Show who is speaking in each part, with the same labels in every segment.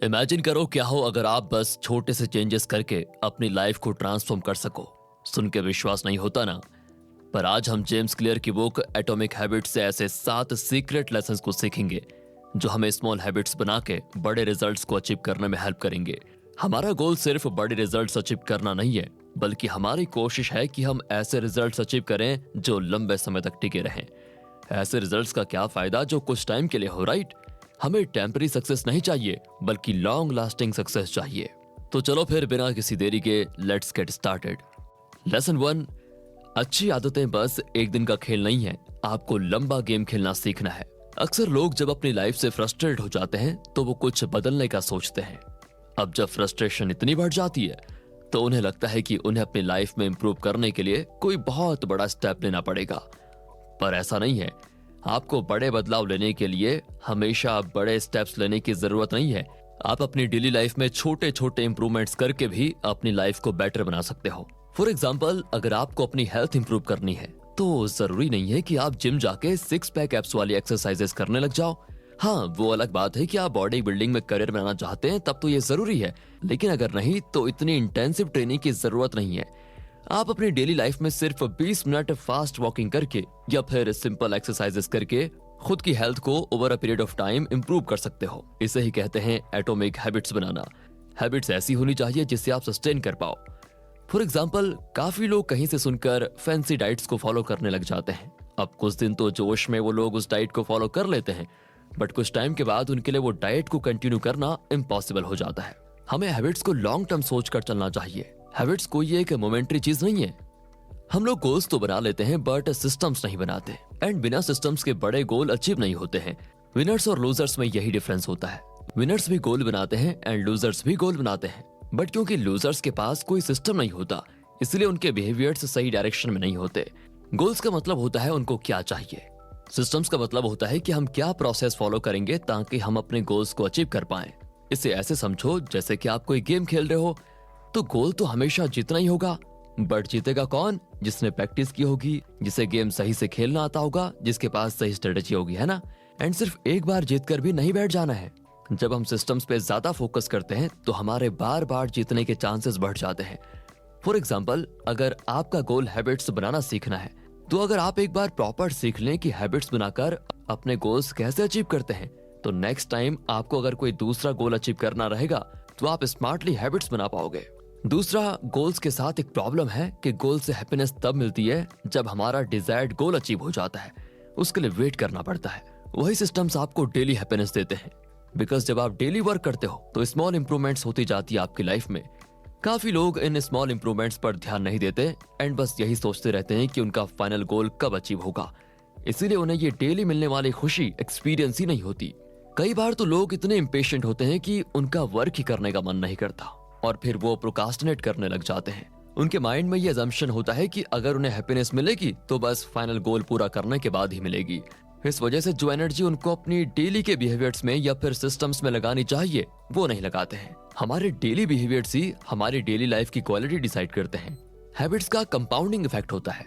Speaker 1: Imagine करो क्या हो अगर आप बस छोटे से चेंजेस करके अपनी लाइफ को ट्रांसफॉर्म कर सको। सुन के विश्वास नहीं होता ना? पर आज हम जेम्स क्लियर की बुक एटॉमिक हैबिट्स से ऐसे 7 सीक्रेट लेसन्स को सीखेंगे जो हमें स्मॉल हैबिट्स बना के बड़े रिजल्ट्स को अचीव करने में हेल्प करेंगे। हमारा गोल सिर्फ बड़े रिजल्ट्स अचीव करना नहीं है, बल्कि हमारी कोशिश है कि हम ऐसे रिजल्ट्स अचीव करें जो लंबे समय तक टिके रहें। ऐसे रिजल्ट्स का क्या फायदा जो कुछ टाइम के लिए हो, राइट? हमें टेम्पररी सक्सेस नहीं चाहिए, बल्कि लॉन्ग लास्टिंग सक्सेस चाहिए। तो चलो फिर बिना किसी देरी के लेट्स गेट स्टार्टेड। लेसन 1, अच्छी आदतें बस एक दिन का खेल नहीं है, आपको लंबा गेम खेलना सीखना है। अक्सर लोग जब अपनी लाइफ से फ्रस्ट्रेट हो जाते हैं तो वो कुछ बदलने का सोचते हैं। अब जब फ्रस्ट्रेशन इतनी बढ़ जाती है तो उन्हें लगता है कि उन्हें अपनी लाइफ में इंप्रूव करने के लिए कोई बहुत बड़ा स्टेप लेना पड़ेगा। पर ऐसा नहीं है। आपको बड़े बदलाव लेने के लिए हमेशा बड़े स्टेप्स लेने की जरूरत नहीं है। आप अपनी डेली लाइफ में छोटे छोटे इंप्रूवमेंट्स करके भी अपनी लाइफ को बेटर बना सकते हो। फॉर एग्जाम्पल, अगर आपको अपनी हेल्थ इंप्रूव करनी है तो जरूरी नहीं है कि आप जिम जाके 6 पैक एप्स वाली एक्सरसाइजेस करने लग जाओ। हाँ, वो अलग बात है कि आप बॉडी बिल्डिंग में करियर बनाना चाहते हैं, तब तो ये जरूरी है। लेकिन अगर नहीं तो इतनी इंटेंसिव ट्रेनिंग की जरूरत नहीं है। आप अपनी डेली लाइफ में सिर्फ 20 मिनट फास्ट वॉकिंग करके या फिर सिंपल एक्सरसाइजेस करके खुद की हेल्थ को over a period of time improve कर सकते हो। इसे ही कहते हैं एटॉमिक हैबिट्स बनाना। हैबिट्स ऐसी होनी चाहिए जिससे आप सस्टेन कर पाओ। फॉर एग्जाम्पल, काफी लोग कहीं से सुनकर फैंसी डाइट्स को फॉलो करने लग जाते हैं। अब कुछ दिन तो जोश में वो लोग उस डाइट को फॉलो कर लेते हैं, बट कुछ टाइम के बाद उनके लिए वो डाइट को कंटिन्यू करना इम्पॉसिबल हो जाता है। हमें हैबिट्स को लॉन्ग टर्म सोचकर चलना चाहिए। हैबिट्स कोई एक मोमेंट्री चीज नहीं है। हम लोग गोल्स तो बना लेते हैं बट सिस्टम्स नहीं बनाते, एंड बिना सिस्टम्स के बड़े गोल अचीव नहीं होते हैं। विनर्स और लूजर्स में यही डिफरेंस होता है। विनर्स भी गोल बनाते हैं एंड लूजर्स भी गोल बनाते हैं, बट क्योंकि लूजर्स के पास कोई सिस्टम नहीं होता, इसलिए उनके बिहेवियर्स सही डायरेक्शन में नहीं होते। गोल्स का मतलब होता है उनको क्या चाहिए। सिस्टम्स का मतलब होता है कि हम क्या प्रोसेस फॉलो करेंगे ताकि हम अपने गोल्स को अचीव कर पाएं। इसे ऐसे समझो जैसे कि आप कोई गेम खेल रहे हो, तो गोल तो हमेशा जीतना ही होगा, बट जीतेगा कौन? जिसने प्रैक्टिस की होगी, जिसे गेम सही से खेलना आता होगा, जिसके पास सही स्ट्रेटेजी होगी, है ना? एंड सिर्फ एक बार जीतकर भी नहीं बैठ जाना है। जब हम सिस्टम्स पे ज्यादा फोकस करते हैं तो हमारे बार बार जीतने के चांसेस बढ़ जाते हैं। फॉर एग्जाम्पल, अगर आपका गोल हैबिट्स बनाना सीखना है, तो अगर आप एक बार प्रॉपर सीख लें कि हैबिट्स बनाकर अपने गोल्स कैसे अचीव करते हैं, तो नेक्स्ट टाइम आपको अगर कोई दूसरा गोल अचीव करना रहेगा तो आप स्मार्टली हैबिट्स बना पाओगे। दूसरा, गोल्स के साथ एक प्रॉब्लम है कि गोल से हैप्पीनेस तब मिलती है जब हमारा डिजायर्ड गोल अचीव हो जाता है। उसके लिए वेट करना पड़ता है। वही सिस्टम्स आपको डेली हैप्पीनेस देते हैं, बिकॉज जब आप डेली वर्क करते हो तो स्मॉल इंप्रूवमेंट्स होती जाती है आपकी लाइफ में। काफी लोग इन स्मॉल इंप्रूवमेंट्स पर ध्यान नहीं देते एंड बस यही सोचते रहते हैं कि उनका फाइनल गोल कब अचीव होगा। इसीलिए उन्हें ये डेली मिलने वाली खुशी एक्सपीरियंस ही नहीं होती। कई बार तो लोग इतने इम्पेशेंट होते हैं कि उनका वर्क ही करने का मन नहीं करता और फिर वो प्रोकास्टिनेट करने लग जाते हैं। उनके माइंड में ये अजम्पशन होता है कि अगर उन्हें हैप्पीनेस मिलेगी तो बस फाइनल गोल पूरा करने के बाद ही मिलेगी। इस वजह से जो एनर्जी उनको अपनी डेली के बिहेवियर्स में या फिर सिस्टम्स में लगानी चाहिए वो नहीं लगाते हैं। हमारे डेली बिहेवियर्स ही हमारी डेली लाइफ की क्वालिटी डिसाइड करते हैं। हैबिट्स का कंपाउंडिंग इफेक्ट होता है।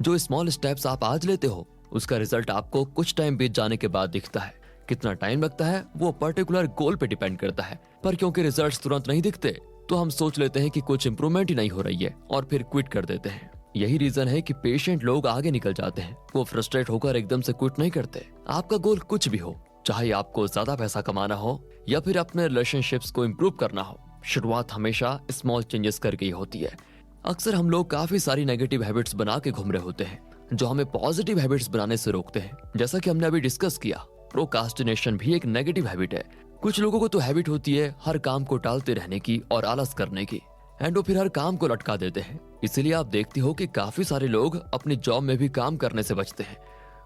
Speaker 1: जो स्मॉल स्टेप्स आप आज लेते हो उसका रिजल्ट आपको कुछ टाइम बीत जाने के बाद दिखता है। कितना टाइम लगता है वो पर्टिकुलर गोल पे डिपेंड करता है, पर क्योंकि रिजल्ट्स तुरंत नहीं दिखते तो हम सोच लेते हैं कि कुछ इंप्रूवमेंट ही नहीं हो रही है और फिर क्विट कर देते हैं। यही रीजन है कि पेशेंट लोग आगे निकल जाते हैं। वो फ्रस्ट्रेट होकर एकदम से क्विट नहीं करते। आपका गोल कुछ भी हो, चाहे आपको ज्यादा पैसा कमाना हो या फिर अपने रिलेशनशिप्स को इम्प्रूव करना हो, शुरुआत हमेशा स्मॉल चेंजेस करके ही होती है। अक्सर हम लोग काफी सारी नेगेटिव हैबिट्स बना के घूम रहे होते हैं जो हमें पॉजिटिव हैबिट्स बनाने से रोकते हैं। जैसा कि हमने अभी डिस्कस किया, प्रोकास्टिनेशन भी एक नेगेटिव हैबिट है। कुछ लोगों को तो हैबिट होती है हर काम को टालते रहने की और आलस करने की, एंड वो फिर हर काम को लटका देते हैं। इसीलिए आप देखती हो कि काफी सारे लोग अपनी जॉब में भी काम करने से बचते हैं।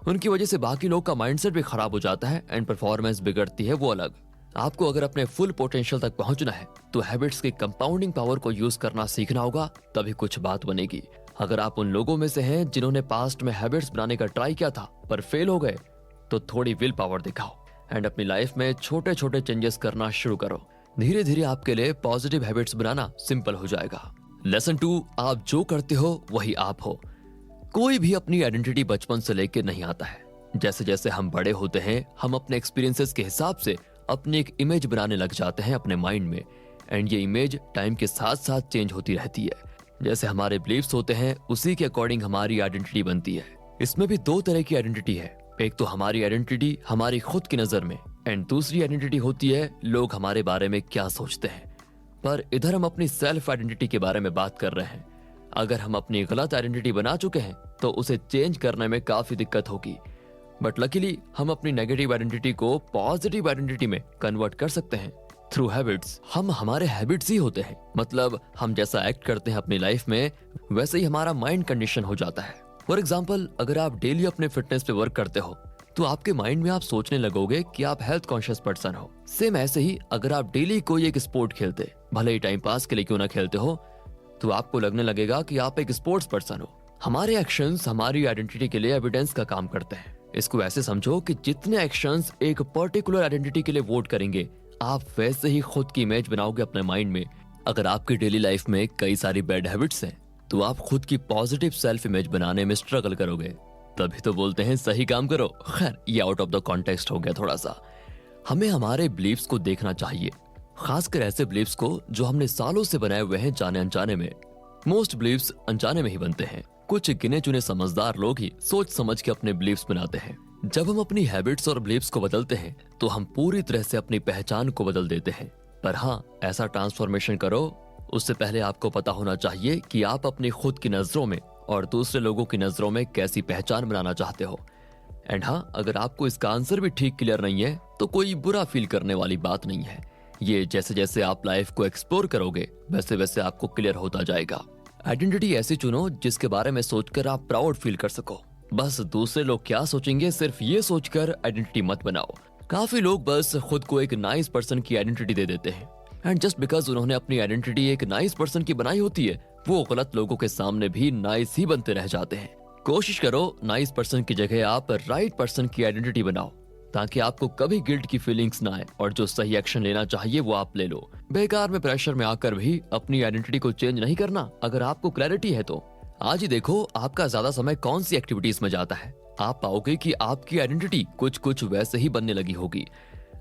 Speaker 1: उनकी वजह से बाकी लोग का माइंडसेट भी खराब हो जाता है एंड परफॉर्मेंस बिगड़ती है, वो अलग। आपको अगर अपने फुल पोटेंशियल तक पहुंचना है तो हैबिट्स की कंपाउंडिंग पावर को यूज करना सीखना होगा, तभी कुछ बात बनेगी। अगर आप उन लोगों में से हैं जिन्होंने पास्ट में हैबिट्स बनाने का ट्राई किया था पर फेल हो गए, तो थोड़ी विल पावर दिखाओ एंड अपनी लाइफ में छोटे छोटे चेंजेस करना शुरू करो। धीरे धीरे आपके लिए पॉजिटिव हैबिट्स बनाना सिंपल हो जाएगा। लेसन 2, आप जो करते हो वही आप हो। कोई भी अपनी आइडेंटिटी बचपन से लेकर नहीं आता है। जैसे जैसे हम बड़े होते हैं हम अपने एक्सपीरियंसेस के हिसाब से अपनी एक इमेज बनाने लग जाते हैं अपने माइंड में, एंड ये इमेज टाइम के साथ साथ चेंज होती रहती है। जैसे हमारे बिलीफ्स होते हैं उसी के अकॉर्डिंग हमारी आइडेंटिटी बनती है। इसमें भी दो तरह की आइडेंटिटी है, एक तो हमारी आइडेंटिटी हमारी खुद की नजर में, एंड दूसरी आइडेंटिटी होती है लोग हमारे बारे में क्या सोचते हैं। पर इधर हम अपनी सेल्फ आइडेंटिटी के बारे में बात कर रहे हैं। अगर हम अपनी गलत आइडेंटिटी बना चुके हैं तो उसे चेंज करने में काफी दिक्कत होगी, बट लकीली हम अपनी नेगेटिव आइडेंटिटी को पॉजिटिव आइडेंटिटी में कन्वर्ट कर सकते हैं थ्रू हैबिट्स। हम हमारे हैबिट्स ही होते हैं, मतलब हम जैसा एक्ट करते हैं अपनी लाइफ में वैसे ही हमारा माइंड कंडीशन हो जाता है। फॉर एग्जाम्पल, अगर आप डेली अपने फिटनेस पे वर्क करते हो तो आपके माइंड में आप सोचने लगोगे कि आप हेल्थ कॉन्शियस पर्सन हो। सेम ऐसे ही अगर आप डेली कोई एक स्पोर्ट खेलते, भले ही टाइम पास के लिए क्यों ना खेलते हो, तो आपको लगने लगेगा कि आप एक स्पोर्ट्स पर्सन हो। हमारे एक्शंस हमारी आइडेंटिटी के लिए एविडेंस का काम करते हैं। इसको ऐसे समझो कि जितने एक्शंस एक पर्टिकुलर आइडेंटिटी के लिए वोट करेंगे, आप वैसे ही खुद की इमेज बनाओगे अपने माइंड में। अगर आपकी डेली लाइफ में कई सारी बैड हैबिट्स हैं तो आप खुद की पॉजिटिव सेल्फ इमेज बनाने में स्ट्रगल करोगे। तभी तो बोलते हैं सही काम करो। खैर, ये आउट ऑफ द कॉन्टेक्स्ट हो गया थोड़ा सा। हमें हमारे बिलीफ्स को देखना चाहिए, खासकर ऐसे बिलीफ्स को जो हमने सालों से बनाए हुए हैं जाने अनजाने में। मोस्ट बिलीफ्स अनजाने में ही बनते हैं। कुछ गिने चुने समझदार लोग ही सोच समझ के अपने बिलीफ्स बनाते हैं। जब हम अपनी हैबिट्स और बिलीफ्स को बदलते हैं तो हम पूरी तरह से अपनी पहचान को बदल देते हैं। पर हाँ, ऐसा ट्रांसफॉर्मेशन करो उससे पहले आपको पता होना चाहिए कि आप अपनी खुद की नजरों में और दूसरे लोगों की नजरों में कैसी पहचान बनाना चाहते हो। एंड हाँ, अगर आपको इसका आंसर भी ठीक क्लियर नहीं है तो कोई बुरा फील करने वाली बात नहीं है। ये जैसे जैसे आप लाइफ को एक्सप्लोर करोगे वैसे वैसे आपको क्लियर होता जाएगा। आइडेंटिटी ऐसी चुनो जिसके बारे में सोचकर आप प्राउड फील कर सको। बस दूसरे लोग क्या सोचेंगे सिर्फ ये सोचकर आइडेंटिटी मत बनाओ। काफी लोग बस खुद को एक नाइस पर्सन की आइडेंटिटी दे देते हैं, एंड जस्ट बिकॉज उन्होंने अपनी आइडेंटिटी एक नाइस पर्सन की बनाई होती है, वो गलत लोगों के सामने भी नाइस ही बनते रह जाते हैं। कोशिश करो नाइस पर्सन की जगह आप राइट पर्सन की आइडेंटिटी बनाओ, ताकि आपको कभी गिल्ट की फीलिंग्स ना आए और जो सही एक्शन लेना चाहिए वो आप ले लो। बेकार में प्रेशर में आकर भी अपनी आइडेंटिटी को चेंज नहीं करना। अगर आपको क्लैरिटी है तो आज ही देखो आपका ज्यादा समय कौन सी एक्टिविटीज में जाता है। आप पाओगे कि आपकी आइडेंटिटी कुछ कुछ वैसे ही बनने लगी होगी।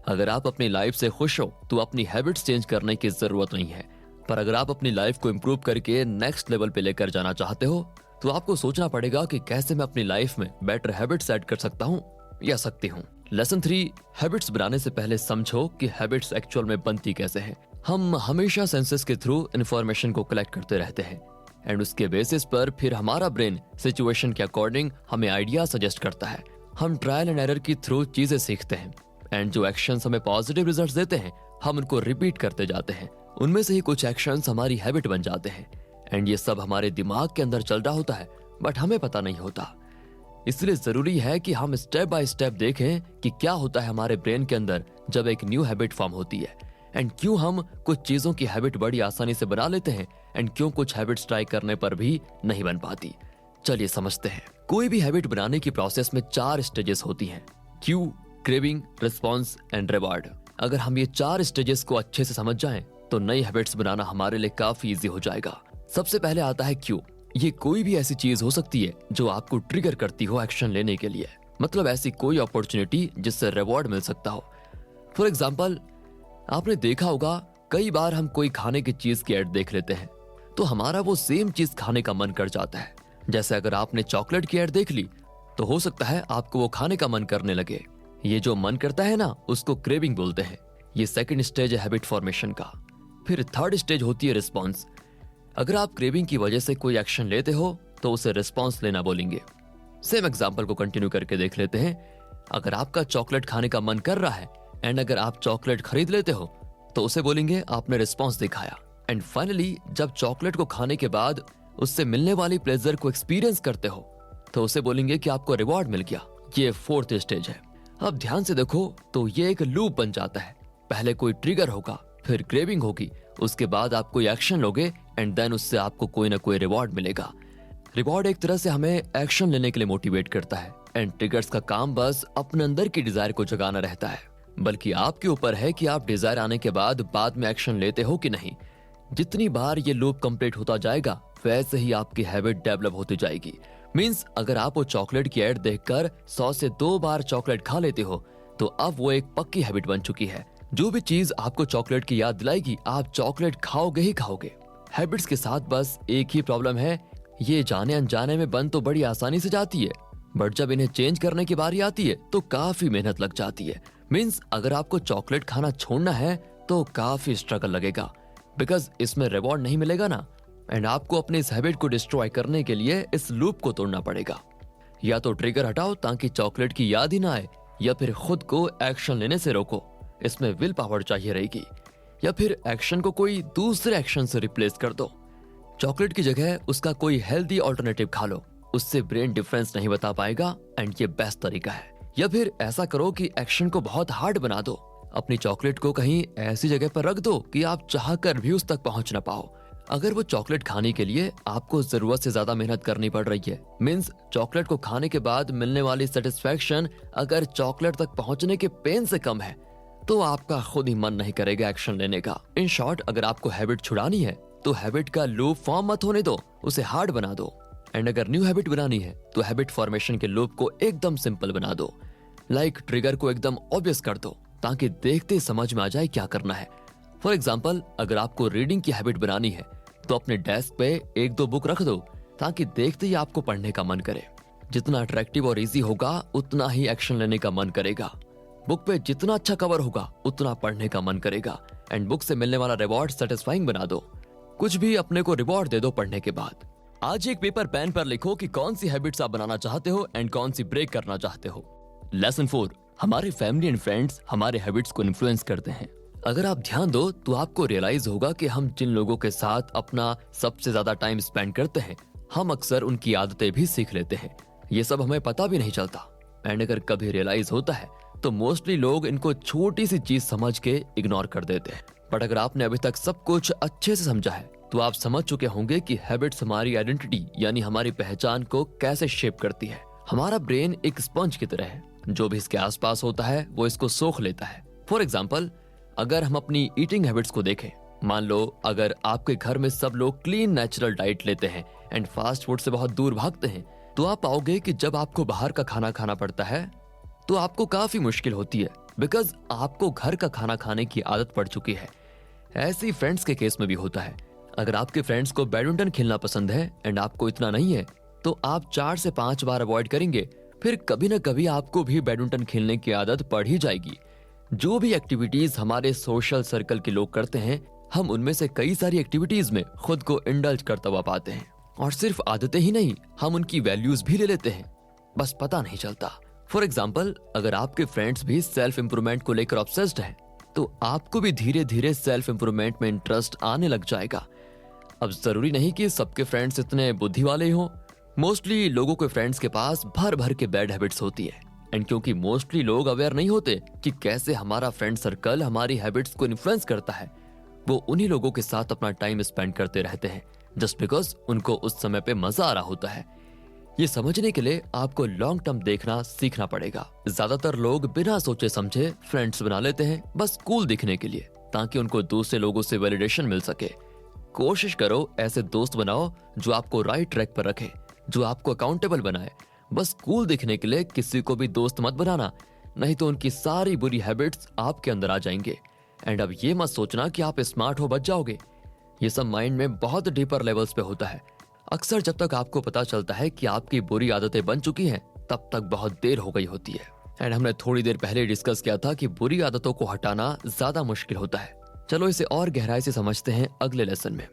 Speaker 1: अगर आप अपनी लाइफ से खुश हो तो अपनी हैबिट्स चेंज करने की जरूरत नहीं है, पर अगर आप अपनी लाइफ को इम्प्रूव करके नेक्स्ट लेवल पे लेकर जाना चाहते हो तो आपको सोचना पड़ेगा कि कैसे मैं अपनी लाइफ में बेटर हैबिट्स ऐड कर सकता हूँ या सकती हूँ। लेसन 3, हैबिट्स बनाने से पहले समझो कि हैबिट्स एक्चुअल में बनती कैसे हैं। हम हमेशा सेंसेस के थ्रू इन्फॉर्मेशन को कलेक्ट करते रहते हैं, एंड उसके बेसिस पर फिर हमारा ब्रेन सिचुएशन के अकॉर्डिंग हमें आइडिया सजेस्ट करता है। हम ट्रायल एंड एरर की थ्रू चीजें सीखते हैं, एंड जो एक्शंस हमें पॉजिटिव रिजल्ट्स देते हैं हम उनको रिपीट करते जाते हैं। उनमें से ही कुछ एक्शंस हमारी हैबिट बन जाते हैं, एंड ये सब हमारे दिमाग के अंदर चल रहा होता है बट हमें पता नहीं होता। इसलिए जरूरी है कि हम स्टेप बाय स्टेप देखें कि क्या होता है हमारे ब्रेन के अंदर जब एक न्यू हैबिट फॉर्म होती है, एंड क्यों हम कुछ चीजों की हैबिट बड़ी आसानी से बना लेते हैं, एंड क्यों कुछ हैबिट्स ट्राई करने पर भी नहीं बन पाती। चलिए समझते हैं। कोई भी हैबिट बनाने की प्रोसेस में 4 स्टेजेस होती हैं: Q, craving, response and reward. अगर हम ये 4 स्टेजेस को अच्छे से समझ जाएं तो नई हैबिट्स बनाना हमारे लिए काफी इजी हो जाएगा। सबसे पहले आता है क्यू। ये कोई भी ऐसी चीज हो सकती है जो आपको ट्रिगर करती हो एक्शन लेने के लिए, मतलब ऐसी कोई अपॉर्चुनिटी जिससे रिवॉर्ड मिल सकता हो। फॉर एग्जाम्पल, आपने देखा होगा कई बार हम कोई खाने की चीज की एड देख लेते हैं तो हमारा वो सेम चीज खाने का मन कर जाता है। जैसे अगर आपने चॉकलेट की एड देख ली तो हो सकता है आपको वो खाने का मन करने लगे। ये जो मन करता है ना, उसको क्रेविंग बोलते हैं। ये सेकंड स्टेज है हैबिट फॉर्मेशन का। फिर थर्ड स्टेज होती है रिस्पॉन्स। अगर आप क्रेविंग की वजह से कोई एक्शन लेते हो तो उसे रिस्पॉन्स लेना बोलेंगे। सेम एग्जाम्पल को कंटिन्यू करके देख लेते हैं। अगर आपका चॉकलेट खाने का मन कर रहा है एंड अगर आप चॉकलेट खरीद लेते हो तो उसे बोलेंगे आपने रिस्पॉन्स दिखाया। एंड फाइनली जब चॉकलेट को खाने के बाद उससे मिलने वाली प्लेजर को एक्सपीरियंस करते हो तो उसे बोलेंगे कि आपको रिवॉर्ड मिल गया। ये फोर्थ स्टेज है। अब ध्यान से देखो तो ये एक लूप बन जाता है। पहले कोई ट्रिगर होगा, फिर क्रेविंग होगी, उसके बाद आप कोई एक्शन लोगे एंड देन उससे आपको कोई ना कोई रिवॉर्ड मिलेगा। रिवॉर्ड एक तरह से हमें एक्शन लेने के लिए मोटिवेट करता है, एंड ट्रिगर्स का काम बस अपने अंदर की डिजायर को जगाना रहता है। बल्कि आपके ऊपर है कि आप डिजायर आने के बाद में एक्शन लेते हो कि नहीं। जितनी बार ये लूप कंप्लीट होता जाएगा वैसे ही आपकी हैबिट डेवलप होती जाएगी। मींस अगर आप वो चॉकलेट की एड देखकर 100 से 2 बार चॉकलेट खा लेते हो तो अब वो एक पक्की हैबिट बन चुकी है। जो भी चीज आपको चॉकलेट की याद दिलाएगी आप चॉकलेट खाओगे ही खाओगे। हैबिट्स के साथ बस एक ही प्रॉब्लम है, ये जाने अनजाने में बन तो बड़ी आसानी से जाती है, बट जब इन्हें चेंज करने की बारी आती है तो काफी मेहनत लग जाती है। मीन्स अगर आपको चॉकलेट खाना छोड़ना है तो काफी स्ट्रगल लगेगा, बिकॉज इसमें रिवॉर्ड नहीं मिलेगा ना। एंड आपको अपने इस हैबिट को डिस्ट्रॉय करने के लिए इस लूप को तोड़ना पड़ेगा। या तो ट्रिगर हटाओ ताकि चॉकलेट की याद ही ना आए, या फिर खुद को एक्शन लेने से रोको, इसमें विल पावर चाहिए रहेगी, या फिर एक्शन को कोई दूसरे एक्शन से रिप्लेस कर दो। चॉकलेट की जगह उसका कोई हेल्दी ऑल्टरनेटिव खा लो, उससे ब्रेन डिफरेंस नहीं बता पाएगा एंड ये बेस्ट तरीका है। या फिर ऐसा करो कि एक्शन को बहुत हार्ड बना दो, अपनी चॉकलेट को कहीं ऐसी जगह पर रख दो कि आप चाहकर भी उस तक पहुंच ना पाओ। अगर वो चॉकलेट खाने के लिए आपको जरूरत से ज्यादा मेहनत करनी पड़ रही है, मीन्स चॉकलेट को खाने के बाद मिलने वाली सेटिस्फैक्शन अगर चॉकलेट तक पहुंचने के पेन से कम है, तो आपका खुद ही मन नहीं करेगा एक्शन लेने का। इन शॉर्ट, अगर आपको हैबिट छुड़ानी है तो हैबिट का लूप फॉर्म मत होने दो, उसे हार्ड बना दो। एंड अगर न्यू हैबिट बनानी है तो हैबिट फॉर्मेशन के लूप को एकदम सिंपल बना दो। लाइक ट्रिगर को एकदम ऑब्वियस कर दो ताकि देखते समझ में आ जाए क्या करना है। फॉर एग्जाम्पल, अगर आपको रीडिंग की हैबिट बनानी है तो अपने डेस्क पे एक दो बुक रख दो ताकि देखते ही आपको पढ़ने का मन करे। जितना अट्रैक्टिव और इजी होगा उतना ही एक्शन लेने का मन करेगा। बुक पे जितना अच्छा कवर होगा उतना पढ़ने का मन करेगा। एंड बुक से मिलने वाला रिवॉर्ड सेटिस्फाइंग बना दो, कुछ भी अपने को रिवॉर्ड दे दो पढ़ने के बाद। आज एक पेपर पेन पर लिखो कि कौन सी हैबिट्स आप बनाना चाहते हो एंड कौन सी ब्रेक करना चाहते हो। लेसन 4, हमारे फैमिली एंड फ्रेंड्स हमारे हैबिट्स को इन्फ्लुएंस करते हैं। अगर आप ध्यान दो तो आपको रियलाइज होगा कि हम जिन लोगों के साथ अपना सबसे ज्यादा टाइम स्पेंड करते हैं, हम अक्सर उनकी आदतें भी सीख लेते हैं। ये सब हमें पता भी नहीं चलता। एंड अगर कभी रियलाइज होता है तो मोस्टली लोग इनको छोटी सी चीज समझ के इग्नोर कर देते हैं। बट अगर आपने अभी तक सब कुछ अच्छे से समझा है तो आप समझ चुके होंगे कि हैबिट्स हमारी आइडेंटिटी यानी हमारी पहचान को कैसे शेप करती है। हमारा ब्रेन एक स्पंज की तरह है, जो भी इसके आसपास होता है वो इसको सोख लेता है। फॉर एग्जाम्पल, अगर हम अपनी ईटिंग हैबिट्स को देखें, मान लो अगर आपके घर में सब लोग क्लीन नेचुरल डाइट लेते हैं एंड फास्ट फूड से बहुत दूर भागते हैं, तो आप पाओगे कि जब आपको बाहर का खाना खाना पड़ता है तो आपको काफी मुश्किल होती है, बिकॉज आपको घर का खाना खाने की आदत पड़ चुकी है। ऐसी फ्रेंड्स के केस में भी होता है। अगर आपके फ्रेंड्स को बैडमिंटन खेलना पसंद है एंड आपको इतना नहीं है, तो आप 4 से 5 बार अवॉइड करेंगे, फिर कभी न कभी आपको भी बैडमिंटन खेलने की आदत पड़ ही जाएगी। जो भी एक्टिविटीज हमारे सोशल सर्कल के लोग करते हैं, हम उनमें से कई सारी एक्टिविटीज में खुद को इंडल्ज करता हुआ पाते हैं। और सिर्फ आदतें ही नहीं, हम उनकी वैल्यूज भी ले लेते हैं, बस पता नहीं चलता। फॉर एग्जाम्पल, अगर आपके फ्रेंड्स भी सेल्फ इंप्रूवमेंट को लेकर ऑब्सेस्ड हैं, तो आपको भी धीरे धीरे सेल्फ इंप्रूवमेंट में इंटरेस्ट आने लग जाएगा। अब जरूरी नहीं कि सबके फ्रेंड्स इतने बुद्धि वाले हों। मोस्टली लोगों के फ्रेंड्स के पास भर भर के बैड हैबिट्स होती है। एंड क्योंकि मोस्टली लोग अवेयर नहीं होते कि कैसे हमारा फ्रेंड सर्कल हमारी हैबिट्स को इन्फ्लुएंस करता है, वो उन्हीं लोगों के साथ अपना टाइम स्पेंड करते रहते हैं जस्ट बिकॉज उनको उस समय पे मजा आ रहा होता है। ये समझने के लिए आपको लॉन्ग टर्म देखना सीखना पड़ेगा। ज्यादातर लोग बिना सोचे समझे फ्रेंड्स बना लेते हैं बस कूल दिखने के लिए, ताकि उनको दूसरे लोगों से वैलिडेशन मिल सके। कोशिश करो ऐसे दोस्त बनाओ जो आपको राइट ट्रैक पर रखे, जो आपको अकाउंटेबल बनाए। बस कूल दिखने के लिए किसी को भी दोस्त मत बनाना, नहीं तो उनकी सारी बुरी हैबिट्स आपके अंदर आ जाएंगे। एंड अब ये मत सोचना कि आप स्मार्ट हो बच जाओगे। ये सब माइंड में बहुत डीपर लेवल्स पे होता है। अक्सर जब तक आपको पता चलता है कि आपकी बुरी आदतें बन चुकी हैं, तब तक बहुत देर हो गई होती है। एंड हमने थोड़ी देर पहले डिस्कस किया था कि बुरी आदतों को हटाना ज्यादा मुश्किल होता है। चलो इसे और गहराई से समझते हैं अगले लेसन में।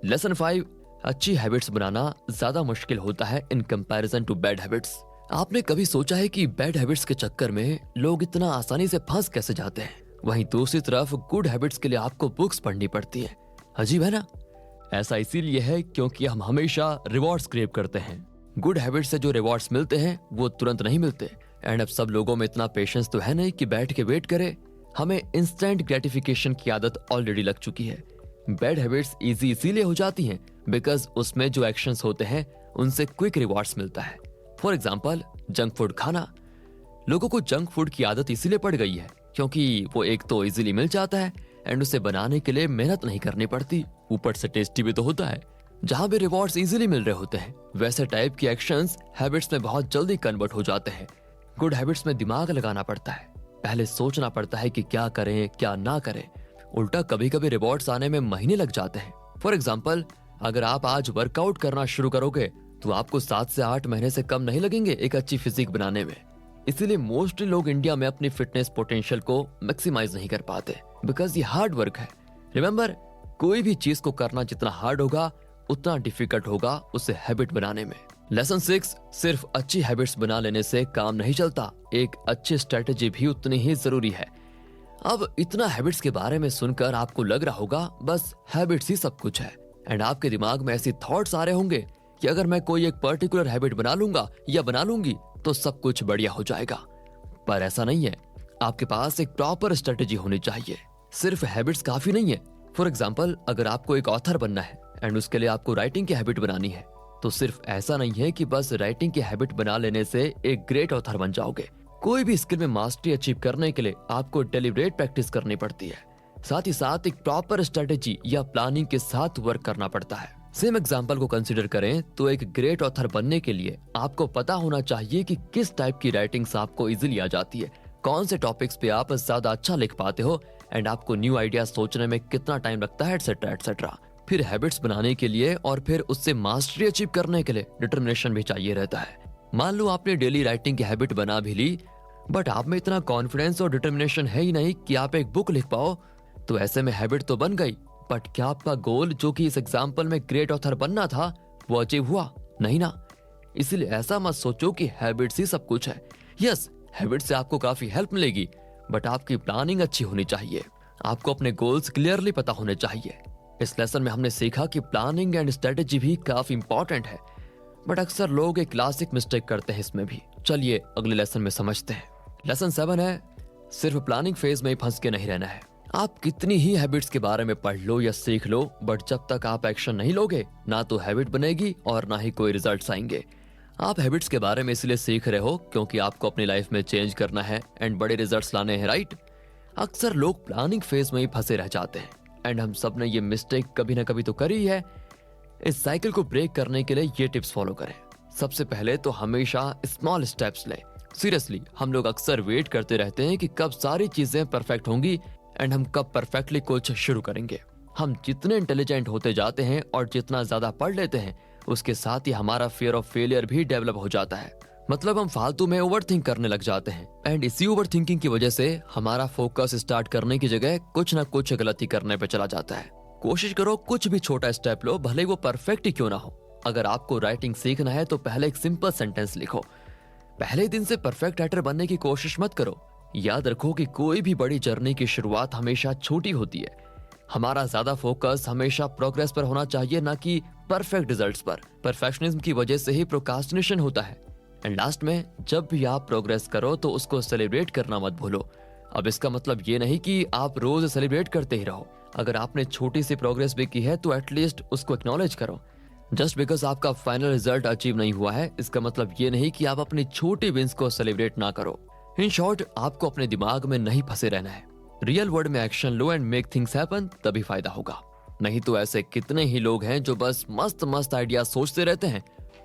Speaker 1: लेसन 5, अच्छी हैबिट्स बनाना ज्यादा मुश्किल होता है in comparison to bad habits. आपने कभी सोचा है कि बैड हैबिट्स के चक्कर में लोग इतना आसानी से फंस कैसे जाते हैं, वहीं दूसरी तरफ गुड हैबिट्स के लिए आपको बुक्स पढ़नी पड़ती है। अजीब है ना? ऐसा इसीलिए है क्योंकि हम हमेशा रिवॉर्ड्स क्रेव करते हैं। गुड हैबिट्स से जो रिवॉर्ड्स मिलते हैं वो तुरंत नहीं मिलते। एंड अब सब लोगों में इतना पेशेंस तो है नहीं कि बैठ के वेट करे। हमें इंस्टेंट ग्रेटिफिकेशन की आदत ऑलरेडी लग चुकी है। बैड हैबिट्स इजी इसीलिए हो जाती हैं बिकॉज उसमें जो एक्शंस होते हैं उनसे क्विक रिवॉर्ड्स मिलता है। फॉर एग्जाम्पल, जंक फूड खाना। लोगों को जंक फूड की आदत इसीलिए पड़ गई है क्योंकि वो एक तो इजीली मिल जाता है एंड उसे बनाने के लिए मेहनत नहीं करनी पड़ती, ऊपर से टेस्टी भी तो होता है। जहां भी रिवॉर्ड्स इजीली मिल रहे होते हैं, वैसे टाइप की एक्शंस हैबिट्स में बहुत जल्दी कन्वर्ट हो जाते हैं। गुड हैबिट्स में दिमाग लगाना पड़ता है, पहले सोचना पड़ता है कि क्या करें क्या ना करें। उल्टा कभी कभी रिवॉर्ड्स आने में महीने लग जाते हैं। फॉर एग्जाम्पल, अगर आप आज वर्कआउट करना शुरू करोगे तो आपको 7 से 8 महीने से कम नहीं लगेंगे एक अच्छी फिजिक बनाने में। इसीलिए मोस्टली लोग इंडिया में अपनी फिटनेस पोटेंशियल को मैक्सिमाइज नहीं कर पाते, बिकॉज ये हार्ड वर्क है। रिमेंबर, कोई भी चीज को करना जितना हार्ड होगा उतना डिफिकल्ट होगा उसे हैबिट बनाने में। लेसन 6, सिर्फ अच्छी हैबिट्स बना लेने से काम नहीं चलता, एक अच्छी स्ट्रेटेजी भी उतनी ही जरूरी है। अब इतना हैबिट्स के बारे में सुनकर आपको लग रहा होगा बस हैबिट्स ही सब कुछ है, एंड आपके दिमाग में ऐसी थॉट्स आ रहे होंगे कि अगर मैं कोई एक पर्टिकुलर हैबिट बना लूंगा या बना लूंगी तो सब कुछ बढ़िया हो जाएगा। पर ऐसा नहीं है, आपके पास एक प्रॉपर स्ट्रेटेजी होनी चाहिए। सिर्फ हैबिट्स काफी नहीं है। फॉर एग्जाम्पल, अगर आपको एक ऑथर बनना है एंड उसके लिए आपको राइटिंग की हैबिट बनानी है, तो सिर्फ ऐसा नहीं है कि बस राइटिंग की हैबिट बना लेने से एक ग्रेट ऑथर बन जाओगे। कोई भी स्किल में मास्टरी अचीव करने के लिए आपको डेलिब्रेट प्रैक्टिस करनी पड़ती है, साथ ही साथ एक प्रॉपर स्ट्रेटेजी या प्लानिंग के साथ वर्क करना पड़ता है। सेम एग्जाम्पल को कंसिडर करें तो एक ग्रेट ऑथर बनने के लिए आपको पता होना चाहिए कि किस टाइप की राइटिंग्स आपको इजीली आ जाती है, कौन से टॉपिक्स पे आप ज्यादा अच्छा लिख पाते हो, एंड आपको न्यू आइडियाज सोचने में कितना टाइम लगता है, एटसेट्रा एटसेट्रा। फिर हैबिट्स बनाने के लिए और फिर उससे मास्टरी अचीव करने के लिए डिटर्मिनेशन भी चाहिए रहता है। मान लो आपने डेली राइटिंग की हैबिट बना भी ली, बट आप में इतना कॉन्फिडेंस और डिटर्मिनेशन है ही नहीं कि आप एक बुक लिख पाओ, तो ऐसे में हैबिट तो बन गई, बट क्या आपका गोल जो कि इस एग्जाम्पल में ग्रेट ऑथर बनना था वो अचीव हुआ? नहीं ना। इसलिए ऐसा मत सोचो कि हैबिट्स ही सब कुछ है। यस, हैबिट से आपको काफी हेल्प मिलेगी, बट आपकी प्लानिंग अच्छी होनी चाहिए। आपको अपने गोल्स क्लियरली पता होने चाहिए। इस लेसन में हमने सीखा कि प्लानिंग एंड स्ट्रेटेजी भी काफी इंपॉर्टेंट है, बट अक्सर लोग एक क्लासिक मिस्टेक करते हैं इसमें भी। चलिए अगले लेसन में समझते हैं। लेसन 7 है, सिर्फ प्लानिंग फेज में ही फंस के नहीं रहना है। आप कितनी ही हैबिट्स के बारे में पढ़ लो या सीख लो, बट जब तक आप एक्शन नहीं लोगे ना तो हैबिट बनेगी और ना ही कोई रिजल्ट्स आएंगे। आप हैबिट्स के बारे में इसलिए सीख रहे हो क्योंकि आपको अपनी लाइफ में चेंज करना है एंड बड़े रिजल्ट्स लाने हैं, राइट? अक्सर लोग प्लानिंग फेज में ही फंसे रह जाते हैं, एंड हम सब ने ये मिस्टेक कभी ना कभी तो करी है। इस साइकिल को ब्रेक करने के लिए ये टिप्स फॉलो करें। सबसे पहले तो हमेशा स्मॉल स्टेप्स लें। सीरियसली, हम लोग अक्सर वेट करते रहते हैं कि कब सारी चीजें परफेक्ट होंगी एंड हम कब परफेक्टली कुछ शुरू करेंगे। हम जितने इंटेलिजेंट होते जाते हैं और जितना ज्यादा पढ़ लेते हैं, उसके साथ ही हमारा फियर ऑफ फेलियर भी डेवलप हो जाता है। मतलब हम फालतू में ओवरथिंक करने लग जाते हैं, एंड इसी ओवरथिंकिंग की वजह से हमारा फोकस स्टार्ट करने की जगह कुछ ना कुछ गलती करने पे चला जाता है। कोशिश करो कुछ भी छोटा स्टेप लो, भले वो परफेक्ट ही क्यों ना हो। अगर आपको राइटिंग सीखना है तो पहले एक सिंपल सेंटेंस लिखो। पहले दिन से परफेक्ट राइटर बनने की कोशिश मत करो। याद रखो कि कोई भी बड़ी जर्नी की शुरुआत हमेशा छोटी होती है। हमारा ज्यादा फोकस हमेशा प्रोग्रेस पर होना चाहिए, ना कि परफेक्ट रिजल्ट्स पर। परफेक्शनिज्म की वजह से ही प्रोक्रास्टिनेशन होता है। एंड लास्ट में, जब भी आप प्रोग्रेस करो तो उसको सेलिब्रेट करना मत भूलो। अब इसका मतलब ये नहीं कि आप रोज सेलिब्रेट करते ही रहो। अगर आपने छोटी सी प्रोग्रेस भी की है तो एटलीस्ट उसको एक्नॉलेज करो। जस्ट बिकॉज आपका फाइनल रिजल्ट अचीव नहीं हुआ है, इसका मतलब ये नहीं कि आप अपनी छोटी विंस को सेलिब्रेट ना करो। इन शॉर्ट, आपको अपने दिमाग में नहीं फंसे रहना है। रियल वर्ल्ड में action low and make things happen, तभी फायदा होगा। नहीं तो ऐसे कितने ही लोग हैं जो बस मस्त मस्त आइडिया सोचते रहते हैं,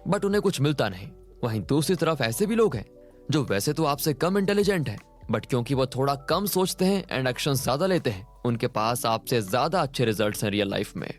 Speaker 1: बट उन्हें कुछ मिलता नहीं। वहीं दूसरी तरफ ऐसे भी लोग हैं जो वैसे तो आपसे कम इंटेलिजेंट हैं, बट क्योंकि वो थोड़ा कम सोचते हैं एंड एक्शन ज्यादा लेते हैं, उनके पास आपसे ज्यादा अच्छे रिजल्ट्स हैं रियल लाइफ में।